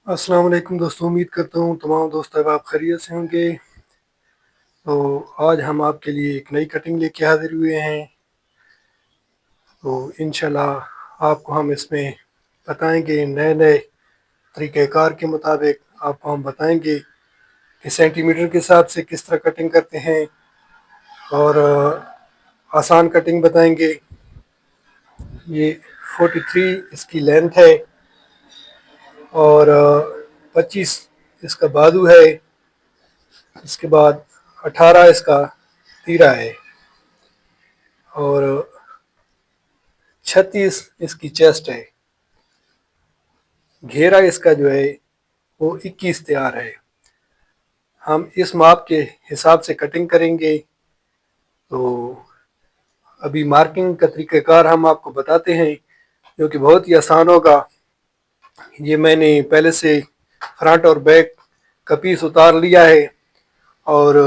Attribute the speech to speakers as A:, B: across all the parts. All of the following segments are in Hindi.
A: अस्सलाम वालेकुम दोस्तों, उम्मीद करता हूँ तमाम दोस्त अब आप खैरियत से होंगे। तो आज हम आपके लिए एक नई कटिंग लेके हाजिर हुए हैं। तो इंशाल्लाह आपको हम इसमें बताएंगे नए नए तरीक़ेकार के मुताबिक आपको हम बताएंगे कि सेंटीमीटर के हिसाब से किस तरह कटिंग करते हैं और आसान कटिंग बताएंगे। ये 43 इसकी लेंथ है और 25 इसका बाजू है। इसके बाद 18 इसका तीरा है और 36 इसकी चेस्ट है। घेरा इसका जो है वो 21 तैयार है। हम इस माप के हिसाब से कटिंग करेंगे। तो अभी मार्किंग का तरीक़ाकार हम आपको बताते हैं जो कि बहुत ही आसान होगा। ये मैंने पहले से फ्रंट और बैक का पीस उतार लिया है और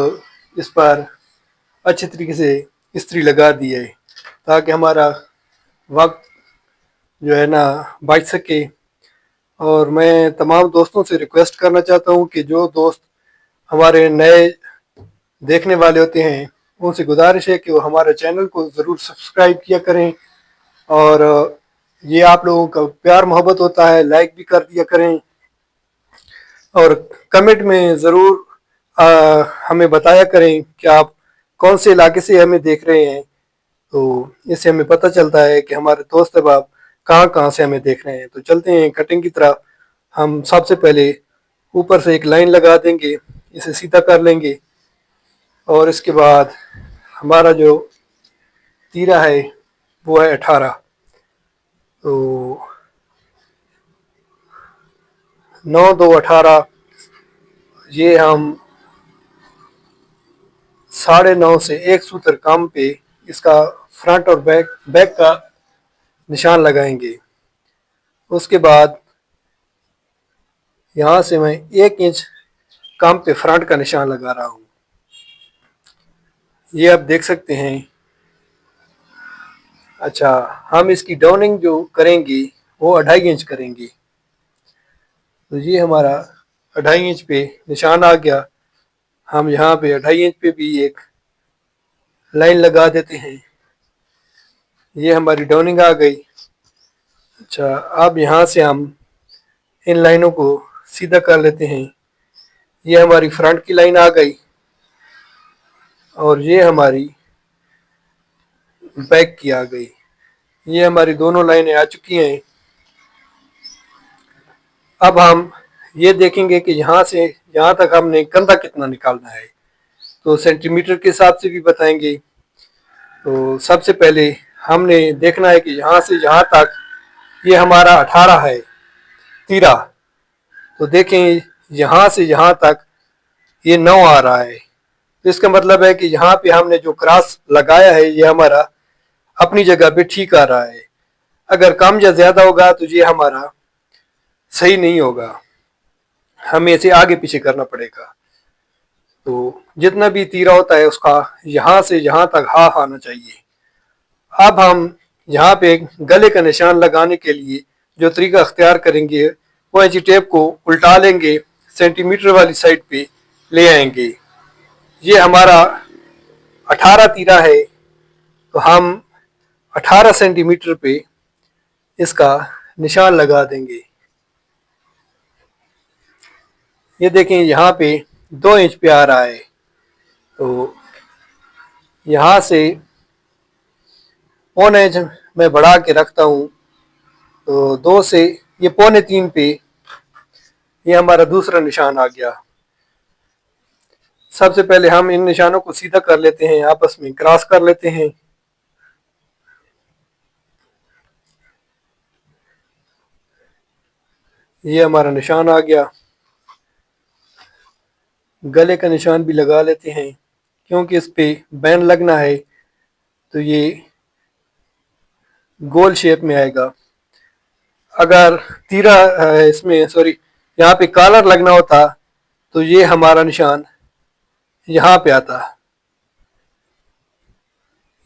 A: इस पर अच्छे तरीके से इस्त्री लगा दी है ताकि हमारा वक्त जो है ना बच सके। और मैं तमाम दोस्तों से रिक्वेस्ट करना चाहता हूँ कि जो दोस्त हमारे नए देखने वाले होते हैं उनसे गुजारिश है कि वो हमारे चैनल को ज़रूर सब्सक्राइब किया करें और ये आप लोगों का प्यार मोहब्बत होता है, लाइक भी कर दिया करें और कमेंट में ज़रूर हमें बताया करें कि आप कौन से इलाके से हमें देख रहे हैं। तो इससे हमें पता चलता है कि हमारे दोस्त अहबाब कहाँ कहाँ से हमें देख रहे हैं। तो चलते हैं कटिंग की तरफ। हम सबसे पहले ऊपर से एक लाइन लगा देंगे, इसे सीधा कर लेंगे और इसके बाद हमारा जो तीरा है वो है 18। तो 9 2 18 ये हम 9.5 से एक सूत्र कम पे इसका फ्रंट और बैक का निशान लगाएंगे। उसके बाद यहाँ से मैं 1 इंच कम पे फ्रंट का निशान लगा रहा हूँ। ये आप देख सकते हैं। अच्छा, हम इसकी डाउनिंग जो करेंगे वो 2.5 इंच करेंगे। तो ये हमारा 2.5 इंच पे निशान आ गया। हम यहाँ पे 2.5 इंच पे भी एक लाइन लगा देते हैं। ये हमारी डाउनिंग आ गई। अच्छा, अब यहाँ से हम इन लाइनों को सीधा कर लेते हैं। ये हमारी फ्रंट की लाइन आ गई और ये हमारी बैक की आ गई। ये हमारी दोनों लाइनें आ चुकी हैं। अब हम ये देखेंगे कि यहाँ से यहाँ तक हमने कंधा कितना निकालना है। तो सेंटीमीटर के हिसाब से भी बताएंगे। तो सबसे पहले हमने देखना है कि यहाँ से यहाँ तक ये हमारा 18 है तीरा। तो देखें यहाँ से यहाँ तक ये 9 आ रहा है। तो इसका मतलब है कि यहाँ पे हमने जो क्रॉस लगाया है ये हमारा अपनी जगह पे ठीक आ रहा है। अगर कम या ज़्यादा होगा तो ये हमारा सही नहीं होगा, हमें इसे आगे पीछे करना पड़ेगा। तो जितना भी तीरा होता है उसका यहाँ से यहाँ तक हाफ आना चाहिए। अब हम यहाँ पे गले का निशान लगाने के लिए जो तरीका अख्तियार करेंगे वो इंची टेप को उल्टा लेंगे, सेंटीमीटर वाली साइड पे ले आएंगे। ये हमारा 18 तीरा है तो हम 18 सेंटीमीटर पे इसका निशान लगा देंगे। ये देखें यहाँ पे 2 इंच पे आ रहा है। तो यहाँ से 1.25 इंच मैं बढ़ा के रखता हूँ। तो 2 से ये 2.25 पे ये हमारा दूसरा निशान आ गया। सबसे पहले हम इन निशानों को सीधा कर लेते हैं, आपस में क्रॉस कर लेते हैं। ये हमारा निशान आ गया। गले का निशान भी लगा लेते हैं क्योंकि इस पे बैंड लगना है तो ये गोल शेप में आएगा। अगर तीरा इसमें सॉरी यहाँ पे कॉलर लगना होता तो ये हमारा निशान यहाँ पे आता,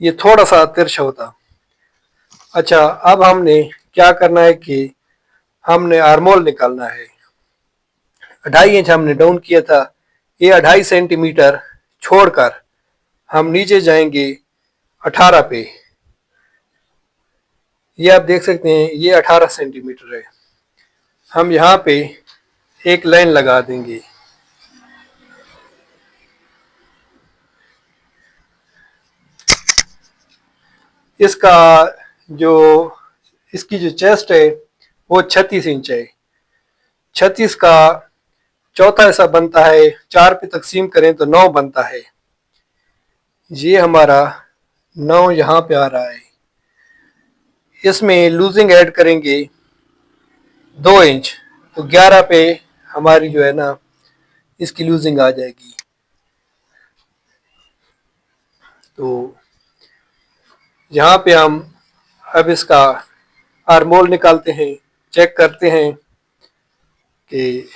A: ये थोड़ा सा तिरछा होता। अच्छा, अब हमने क्या करना है कि हमने आर्मोल निकालना है। 2.5 इंच हमने डाउन किया था, ये 2.5 सेंटीमीटर छोड़कर हम नीचे जाएंगे 18 पे। ये आप देख सकते हैं, ये 18 सेंटीमीटर है। हम यहाँ पे एक लाइन लगा देंगे। इसका जो इसकी जो चेस्ट है वो 36 इंच है। 36 का चौथा हिस्सा बनता है, 4 पे तकसीम करें तो 9 बनता है। ये हमारा 9 यहाँ पे आ रहा है। इसमें लूजिंग ऐड करेंगे 2 इंच, तो 11 पे हमारी जो है ना इसकी लूजिंग आ जाएगी। तो यहाँ पे हम अब इसका आर्मोल निकालते हैं, चेक करते हैं कि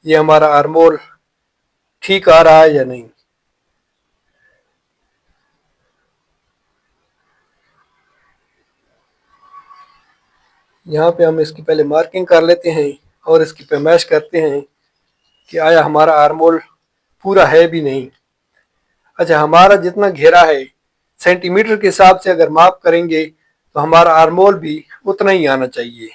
A: ये हमारा आर्मोल ठीक आ रहा है या नहीं। यहाँ पे हम इसकी पहले मार्किंग कर लेते हैं और इसकी पैमाइश करते हैं कि आया हमारा आर्मोल पूरा है भी नहीं। अच्छा, हमारा जितना घेरा है सेंटीमीटर के हिसाब से अगर माप करेंगे तो हमारा आर्मोल भी उतना ही आना चाहिए।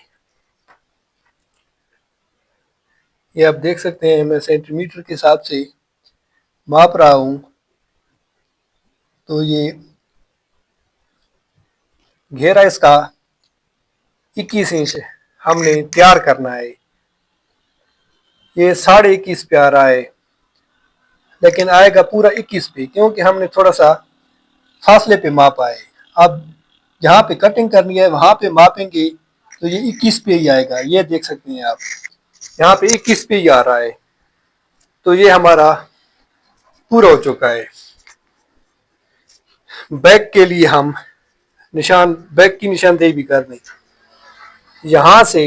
A: ये आप देख सकते हैं, मैं सेंटीमीटर के हिसाब से माप रहा हूँ। तो ये घेरा इसका 21 इंच हमने तैयार करना है। ये 21.5 पे आ रहा है, लेकिन आएगा पूरा 21 पे, क्योंकि हमने थोड़ा सा फासले पे मापा है। अब जहाँ पे कटिंग करनी है वहां पे मापेंगे तो ये 21 पे ही आएगा। ये देख सकते हैं आप, यहाँ पे 21 पे ही आ रहा है। तो ये हमारा पूरा हो चुका है। बैक के लिए हम बैक की निशानदेही भी कर दें। यहां से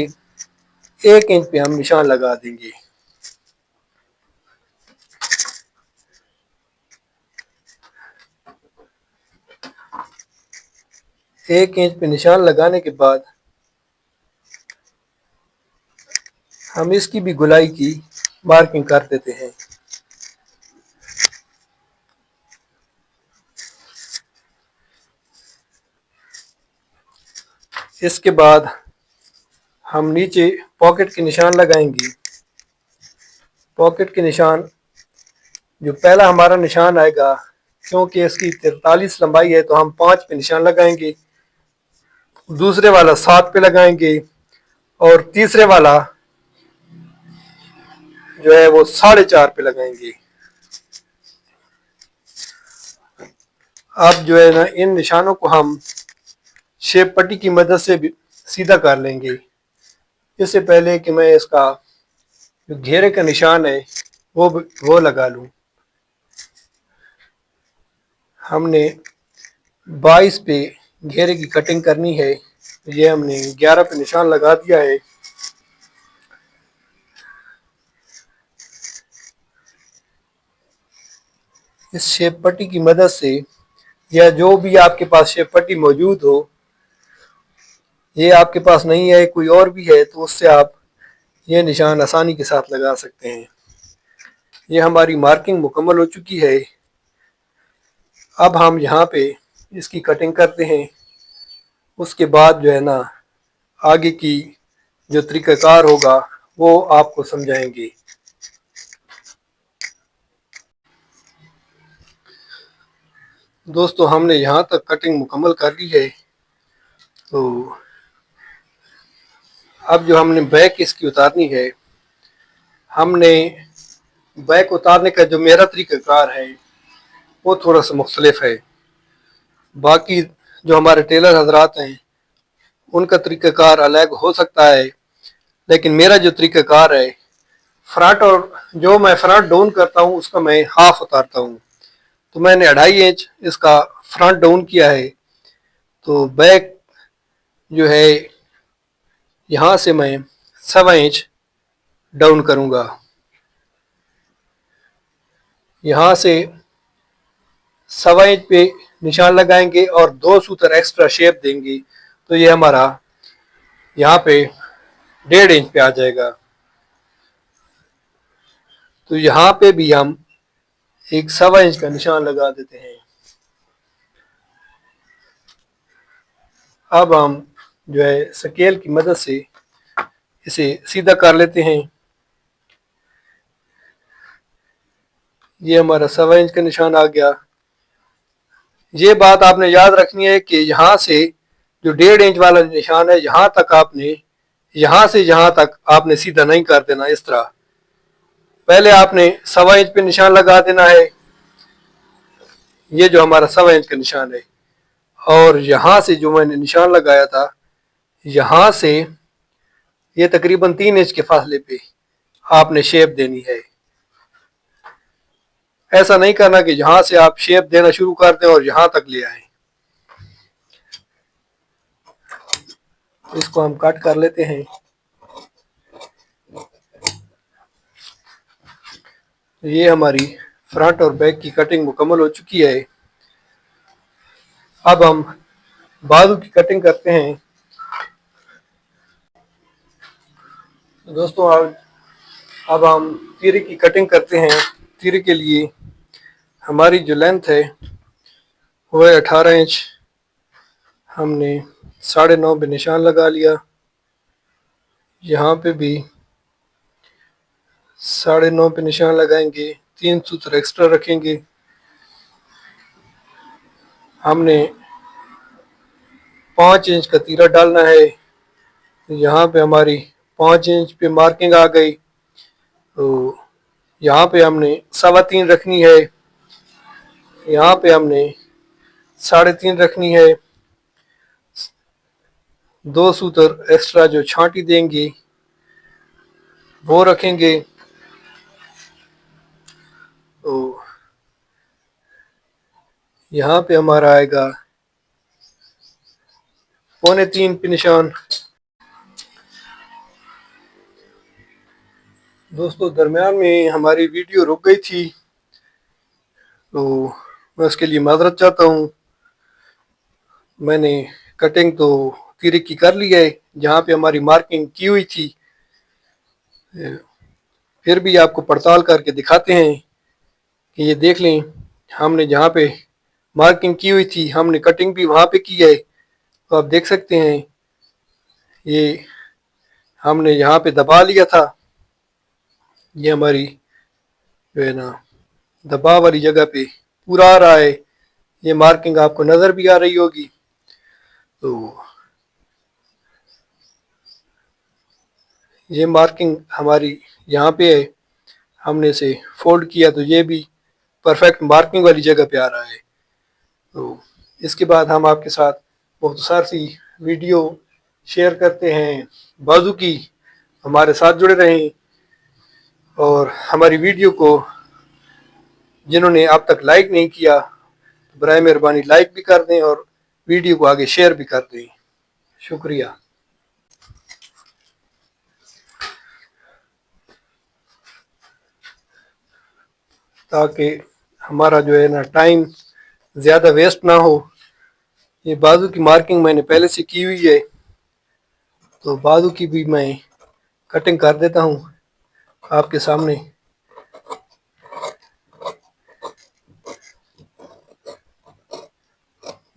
A: 1 इंच पे हम निशान लगा देंगे। 1 इंच पे निशान लगाने के बाद हम इसकी भी गुलाई की मार्किंग कर देते हैं। इसके बाद हम नीचे पॉकेट के निशान लगाएंगे। पॉकेट के निशान, जो पहला हमारा निशान आएगा, क्योंकि इसकी 43 लंबाई है तो हम 5 पे निशान लगाएंगे, दूसरे वाला 7 पे लगाएंगे और तीसरे वाला जो है वो 4.5 पे लगाएंगे। अब जो है ना इन निशानों को हम शेप पट्टी की मदद से भी सीधा कर लेंगे। इससे पहले कि मैं इसका जो घेरे का निशान है वो लगा लूं, हमने 22 पे घेरे की कटिंग करनी है। ये हमने 11 पे निशान लगा दिया है। इस शेप पट्टी की मदद से, या जो भी आपके पास शेप पट्टी मौजूद हो, ये आपके पास नहीं है कोई और भी है तो उससे आप ये निशान आसानी के साथ लगा सकते हैं। ये हमारी मार्किंग मुकम्मल हो चुकी है। अब हम यहाँ पे इसकी कटिंग करते हैं। उसके बाद जो है ना आगे की जो तरीक़ाकार होगा वो आपको समझाएंगे। दोस्तों, हमने यहाँ तक कटिंग मुकम्मल कर ली है। तो अब जो हमने बैक इसकी उतारनी है, हमने बैक उतारने का जो मेरा तरीक़ाकार है वो थोड़ा सा मुख्तलिफ है। बाकी जो हमारे टेलर हजरात हैं उनका तरीक़ाकार अलग हो सकता है, लेकिन मेरा जो तरीक़ाकार है, फ्रंट और जो मैं फ्रंट डाउन करता हूँ उसका मैं हाफ उतारता हूँ। तो मैंने 2.5 इंच इसका फ्रंट डाउन किया है। तो बैक जो है यहाँ से मैं 1.25 इंच डाउन करूँगा। यहाँ से 1.25 इंच पे निशान लगाएंगे और 2 सूतर एक्स्ट्रा शेप देंगे, तो ये हमारा यहाँ पे 1.5 इंच पे आ जाएगा। तो यहाँ पे भी हम एक 1.25 इंच का निशान लगा देते हैं। अब हम जो है स्केल की मदद से इसे सीधा कर लेते हैं। ये हमारा 1.25 इंच का निशान आ गया। ये बात आपने याद रखनी है कि यहाँ से जो 1.5 इंच वाला निशान है, यहाँ तक आपने, यहाँ से यहाँ तक आपने सीधा नहीं कर देना। इस तरह पहले आपने 1.25 इंच पे निशान लगा देना है, ये जो हमारा 1.25 इंच का निशान है, और यहाँ से जो मैंने निशान लगाया था, यहाँ से ये तकरीबन 3 इंच के फासले पे आपने शेप देनी है। ऐसा नहीं करना कि जहां से आप शेप देना शुरू कर दें और यहां तक ले आए। इसको हम कट कर लेते हैं। ये हमारी फ्रंट और बैक की कटिंग मुकम्मल हो चुकी है। अब हम बाजू की कटिंग करते हैं। दोस्तों अब हम तीरे की कटिंग करते हैं। तीरे के लिए हमारी जो लेंथ है वो है 18 इंच। हमने 9.5 पे निशान लगा लिया। यहाँ पे भी 9.5 पे निशान लगाएंगे, 3 सूत्र एक्स्ट्रा रखेंगे। हमने 5 इंच का तीरा डालना है। यहाँ पे हमारी 5 इंच पे मार्किंग आ गई, तो यहाँ पे हमने 3.25 रखनी है। यहाँ पे हमने 3.5 रखनी है। 2 सूत्र एक्स्ट्रा जो छांटी देंगे वो रखेंगे। तो यहाँ पे हमारा आएगा 3.25 पे निशान। दोस्तों दरमियान में हमारी वीडियो रुक गई थी, तो मैं उसके लिए माजरत चाहता हूँ। मैंने कटिंग तो तीरे की कर ली है जहाँ पे हमारी मार्किंग की हुई थी, फिर भी आपको पड़ताल करके दिखाते हैं कि ये देख लें, हमने जहाँ पे मार्किंग की हुई थी हमने कटिंग भी वहाँ पे की है। तो आप देख सकते हैं ये हमने यहाँ पे दबा लिया था। ये हमारी जो है ना दबा वाली जगह पे पूरा आ रहा है। ये मार्किंग आपको नज़र भी आ रही होगी। तो ये मार्किंग हमारी यहाँ पे है, हमने इसे फोल्ड किया तो ये भी परफेक्ट मार्किंग वाली जगह पे आ रहा है। तो इसके बाद हम आपके साथ मुख्तसर सी वीडियो शेयर करते हैं बाजू की। हमारे साथ जुड़े रहें और हमारी वीडियो को जिन्होंने अब तक लाइक नहीं किया तो बराए मेहरबानी लाइक भी कर दें और वीडियो को आगे शेयर भी कर दें। शुक्रिया। ताकि हमारा जो है ना टाइम ज़्यादा वेस्ट ना हो। ये बाजू की मार्किंग मैंने पहले से की हुई है, तो बाजू की भी मैं कटिंग कर देता हूँ आपके सामने।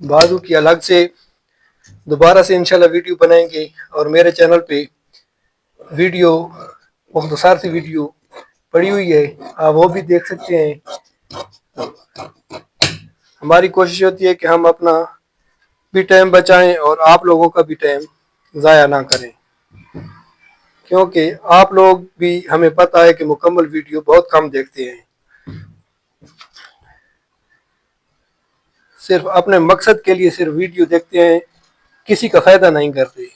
A: बाजू की अलग से दोबारा से इंशाल्लाह वीडियो बनाएंगे और मेरे चैनल पे वीडियो मुख्तसर सी वीडियो पड़ी हुई है, आप वो भी देख सकते हैं। हमारी कोशिश होती है कि हम अपना भी टाइम बचाएं और आप लोगों का भी टाइम ज़ाया ना करें, क्योंकि आप लोग भी, हमें पता है कि मुकम्मल वीडियो बहुत कम देखते हैं, सिर्फ अपने मकसद के लिए सिर्फ वीडियो देखते हैं, किसी का फ़ायदा नहीं करते।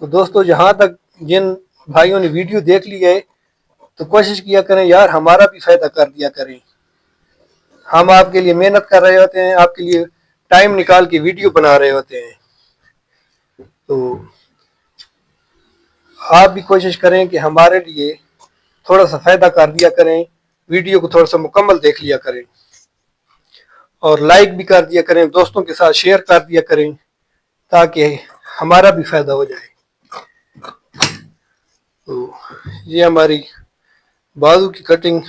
A: तो दोस्तों जहाँ तक जिन भाइयों ने वीडियो देख ली है तो कोशिश किया करें यार हमारा भी फ़ायदा कर दिया करें। हम आपके लिए मेहनत कर रहे होते हैं, आपके लिए टाइम निकाल के वीडियो बना रहे होते हैं। तो आप भी कोशिश करें कि हमारे लिए थोड़ा सा फ़ायदा कर दिया करें, वीडियो को थोड़ा सा मुकम्मल देख लिया करें और लाइक भी कर दिया करें, दोस्तों के साथ शेयर कर दिया करें ताकि हमारा भी फ़ायदा हो जाए। तो ये हमारी बाजू की कटिंग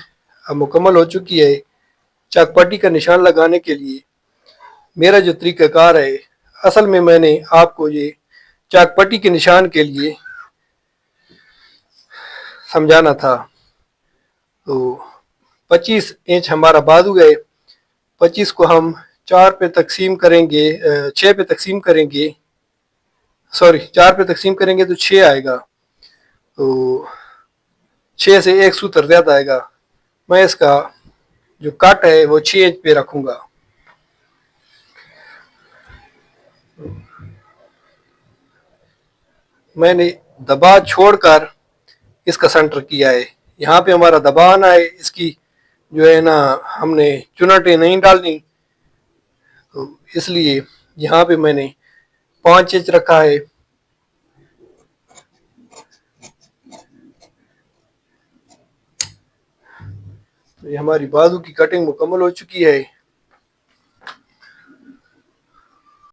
A: अब मुकम्मल हो चुकी है। चाकपट्टी का निशान लगाने के लिए मेरा जो तरीकाकार है, असल में मैंने आपको ये चाकपट्टी के निशान के लिए समझाना था। तो 25 इंच हमारा बाजू है, 25 को हम 4 पे तकसीम करेंगे, 6 पे तकसीम करेंगे, सॉरी 4 पे तकसीम करेंगे तो 6 आएगा। तो 6 से एक सूत्र ज्यादा आएगा। मैं इसका जो कट है वो 6 इंच पे रखूंगा। मैंने दबाव छोड़कर इसका सेंटर किया है। यहाँ पे हमारा दबाव आना है, इसकी जो है ना हमने चुनाटे नहीं डालनी, तो इसलिए यहाँ पे मैंने 5 इंच रखा है। तो ये हमारी बाजू की कटिंग मुकम्मल हो चुकी है।